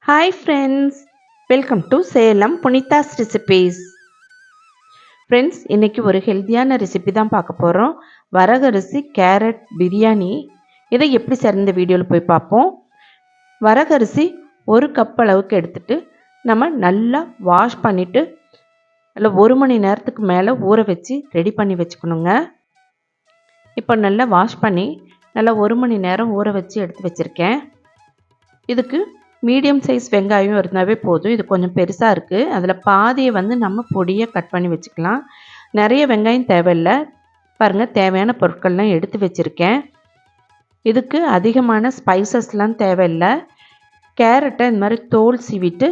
Hi friends, welcome to Salem புனிதாஸ் recipes. Friends, இன்றைக்கி ஒரு ஹெல்த்தியான ரெசிபி தான் பார்க்க போகிறோம். வரகரிசி கேரட் பிரியாணி. இதை எப்படி சார் இந்த வீடியோவில் போய் பார்ப்போம். வரகரிசி 1 கப் அளவுக்கு எடுத்துகிட்டு நம்ம நல்லா வாஷ் பண்ணிவிட்டு நல்லா 1 மணி நேரத்துக்கு மேலே ஊற வச்சு ரெடி பண்ணி வச்சுக்கணுங்க. இப்போ நல்லா வாஷ் பண்ணி நல்லா 1 மணி நேரம் ஊற வச்சு எடுத்து வச்சுருக்கேன். இதுக்கு மீடியம் சைஸ் வெங்காயம் இருந்தாவே போதும். இது கொஞ்சம் பெருசாக இருக்குது. அதில் பாதியை நம்ம பொடியை கட் பண்ணி வச்சுக்கலாம். நிறைய வெங்காயம் தேவையில்லை. பாருங்கள், தேவையான பொருட்கள்லாம் எடுத்து வச்சுருக்கேன். இதுக்கு அதிகமான ஸ்பைசஸ்லாம் தேவையில்லை. கேரட்டை இந்த மாதிரி தோல் சீவிட்டு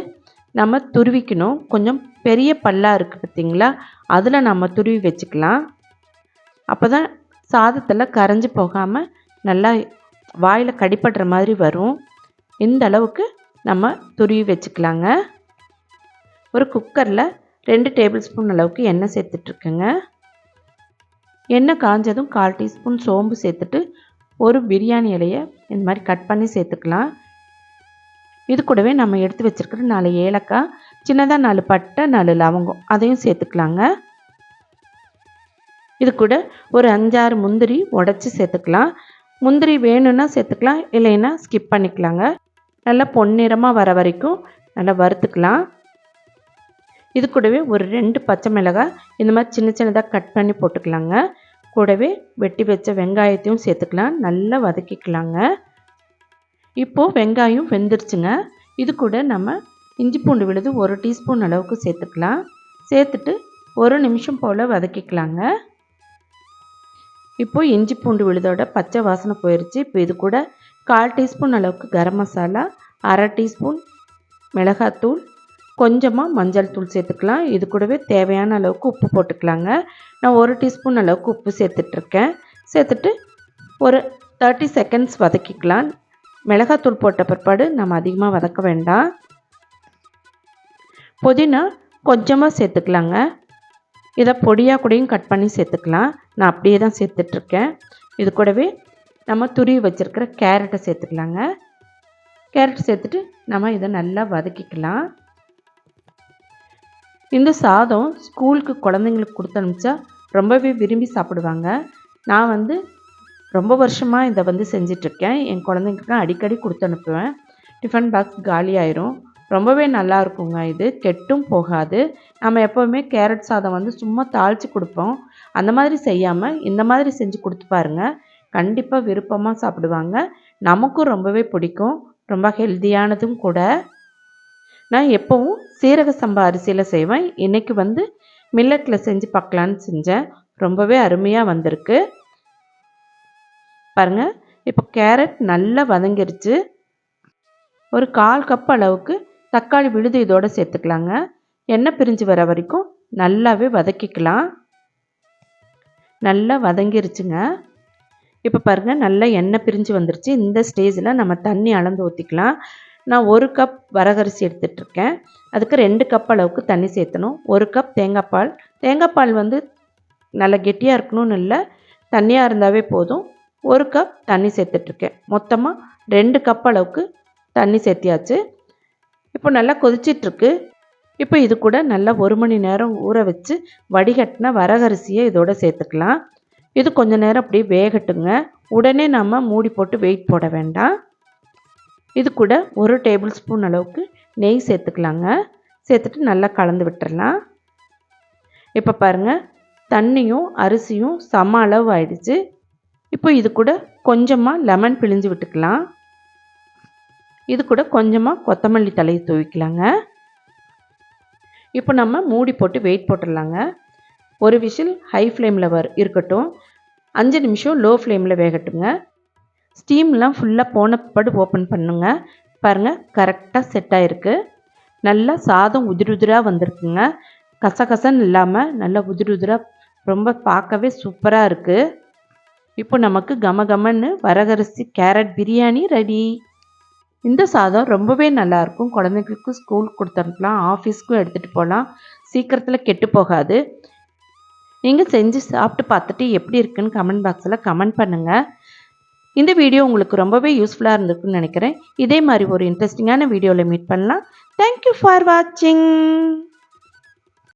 நம்ம துருவிக்கணும். கொஞ்சம் பெரிய பல்லாக இருக்குது பார்த்திங்களா, அதில் நம்ம துருவி வச்சுக்கலாம். அப்போ தான் சாதத்தில் கரைஞ்சி போகாமல் நல்லா வாயில் கடிப்படுற மாதிரி வரும். இந்த அளவுக்கு நம்ம துருவி வச்சுக்கலாங்க. ஒரு குக்கரில் 2 டேபிள் ஸ்பூன் அளவுக்கு எண்ணெய் சேர்த்துட்ருக்குங்க. எண்ணெய் காஞ்சதும் 1/4 டீஸ்பூன் சோம்பு சேர்த்துட்டு ஒரு பிரியாணி இலையை இந்த மாதிரி கட் பண்ணி சேர்த்துக்கலாம். இது கூடவே நம்ம எடுத்து வச்சுருக்கிற 4 ஏலக்காய், சின்னதாக 4 பட்டை, 4 லவங்கம் அதையும் சேர்த்துக்கலாங்க. இது கூட ஒரு 5-6 முந்திரி உடச்சி சேர்த்துக்கலாம். முந்திரி வேணும்னா சேர்த்துக்கலாம், இல்லைன்னா ஸ்கிப் பண்ணிக்கலாங்க. நல்லா பொன்னிறமாக வர வரைக்கும் நல்லா வறுத்துக்கலாம். இது கூடவே ஒரு 2 பச்சை மிளகாய் இந்த மாதிரி சின்ன சின்னதாக கட் பண்ணி போட்டுக்கலாங்க. கூடவே வெட்டி வச்ச வெங்காயத்தையும் சேர்த்துக்கலாம். நல்லா வதக்கிக்கலாங்க. இப்போது வெங்காயம் வெந்துருச்சுங்க. இது கூட நம்ம இஞ்சி பூண்டு விழுது 1 டீஸ்பூன் அளவுக்கு சேர்த்துக்கலாம். சேர்த்துட்டு 1 நிமிஷம் போல் வதக்கிக்கலாங்க. இப்போது இஞ்சி பூண்டு விழுதோட பச்சை வாசனை போயிடுச்சு. இப்போ இது கூட 1/4 டீஸ்பூன் அளவுக்கு கரம் மசாலா, 1/2 டீஸ்பூன் மிளகாத்தூள், கொஞ்சமாக மஞ்சள் தூள் சேர்த்துக்கலாம். இது கூடவே தேவையான அளவுக்கு உப்பு போட்டுக்கலாங்க. நான் 1 டீஸ்பூன் அளவுக்கு உப்பு சேர்த்துட்ருக்கேன். சேர்த்துட்டு ஒரு 30 செகண்ட்ஸ் வதக்கிக்கலாம். மிளகாத்தூள் போட்ட பிற்பாடு நம்ம அதிகமாக வதக்க வேண்டாம். புதினா கொஞ்சமாக சேர்த்துக்கலாங்க. இதை பொடியாக கூடயும் கட் பண்ணி சேர்த்துக்கலாம். நான் அப்படியே தான் சேர்த்துட்ருக்கேன். இது கூடவே நம்ம துருவி வச்சுருக்கிற கேரட்டை சேர்த்துக்கலாங்க. கேரட் சேர்த்துட்டு நம்ம இதை நல்லா வதக்கிக்கலாம். இந்த சாதம் ஸ்கூலுக்கு குழந்தைங்களுக்கு கொடுத்து அனுப்பிச்சா ரொம்பவே விரும்பி சாப்பிடுவாங்க. நான் ரொம்ப வருஷமாக இதை செஞ்சிட்ருக்கேன். என் குழந்தைங்களுக்கு அடிக்கடி கொடுத்து அனுப்புவேன். டிஃபன் பாக்ஸ் காலி ஆயிரும். ரொம்பவே நல்லா இருக்குங்க. இது கெட்டும் போகாது. நம்ம எப்போவுமே கேரட் சாதம் சும்மா தாளித்து கொடுப்போம். அந்த மாதிரி செய்யாமல் இந்த மாதிரி செஞ்சு கொடுத்து பாருங்கள். கண்டிப்பாக விருப்பமாக சாப்பிடுவாங்க. நமக்கும் ரொம்பவே பிடிக்கும். ரொம்ப ஹெல்த்தியானதும் கூட. நான் எப்போவும் சீரக சம்பா அரிசியில் செய்வேன். இன்றைக்கி மில்லட்டில் செஞ்சு பார்க்கலான்னு செஞ்சேன். ரொம்பவே அருமையாக வந்திருக்கு. பாருங்கள், இப்போ கேரட் நல்லா வதங்கிருச்சு. ஒரு 1/4 கப் அளவுக்கு தக்காளி விழுது இதோடு சேர்த்துக்கலாங்க. எண்ணெய் பிரிஞ்சு வர வரைக்கும் நல்லாவே வதக்கிக்கலாம். நல்லா வதங்கிருச்சுங்க. இப்போ பாருங்கள், நல்லா எண்ணெய் பிரிஞ்சு வந்துருச்சு. இந்த ஸ்டேஜில் நம்ம தண்ணி அளந்து ஊற்றிக்கலாம். நான் 1 கப் வரகரிசி எடுத்துகிட்ருக்கேன். அதுக்கு 2 கப் அளவுக்கு தண்ணி சேர்த்தணும். 1 கப் தேங்காய் பால். தேங்காய் பால் நல்லா கெட்டியாக இருக்கணும்னு இல்லை, தண்ணியாக இருந்தாவே போதும். 1 கப் தண்ணி சேர்த்துட்ருக்கேன். மொத்தமாக 2 கப் அளவுக்கு தண்ணி சேர்த்தியாச்சு. இப்போ நல்லா கொதிச்சிட்ருக்கு. இப்போ இது கூட நல்லா 1 மணி நேரம் ஊற வச்சு வடிகட்டின வரகரிசியை இதோட சேர்த்துக்கலாம். இது கொஞ்சம் நேரம் அப்படியே வேகட்டுங்க. உடனே நம்ம மூடி போட்டு வெயிட் போட வேண்டாம். இது கூட 1 டேபிள் ஸ்பூன் அளவுக்கு நெய் சேர்த்துக்கலாங்க. சேர்த்துட்டு நல்லா கலந்து விட்டுறலாம். இப்போ பாருங்கள், தண்ணியும் அரிசியும் சம அளவு ஆயிடுச்சு. இப்போ இது கூட கொஞ்சமாக லெமன் பிழிஞ்சு விட்டுக்கலாம். இது கூட கொஞ்சமாக கொத்தமல்லி தழையை தூவிக்கலாங்க. இப்போ நம்ம மூடி போட்டு வெயிட் போட்டுடலாங்க. ஒரு விசில் ஹை ஃப்ளேமில் இருக்கட்டும். 5 நிமிஷம் லோ ஃப்ளேமில் வேகட்டுங்க. ஸ்டீம்லாம் ஃபுல்லாக போன பிற்பாடு ஓப்பன் பண்ணுங்க. பாருங்கள், கரெக்டாக செட் ஆகிருக்கு. நல்லா சாதம் உதிருதிராக வந்திருக்குங்க. கசகசன்னு இல்லாமல் நல்லா உதிருதிராக ரொம்ப பார்க்கவே சூப்பராக இருக்குது. இப்போ நமக்கு கமகமன்னு வரகரிசி கேரட் பிரியாணி ரெடி. இந்த சாதம் ரொம்பவே நல்லாயிருக்கும். குழந்தைங்களுக்கு ஸ்கூலுக்கு கொடுத்து அனுப்பலாம், ஆஃபீஸ்க்கும் எடுத்துகிட்டு போகலாம். சீக்கிரத்தில் கெட்டு போகாது. நீங்கள் செஞ்சு சாப்பிட்டு பார்த்துட்டு எப்படி இருக்குன்னு கமெண்ட் பாக்ஸில் கமெண்ட் பண்ணுங்கள். இந்த வீடியோ உங்களுக்கு ரொம்பவே யூஸ்ஃபுல்லாக இருந்திருக்குன்னு நினைக்கிறேன். இதே மாதிரி ஒரு இன்ட்ரெஸ்டிங்கான வீடியோவில் மீட் பண்ணலாம். தேங்க்யூ ஃபார் வாட்சிங்.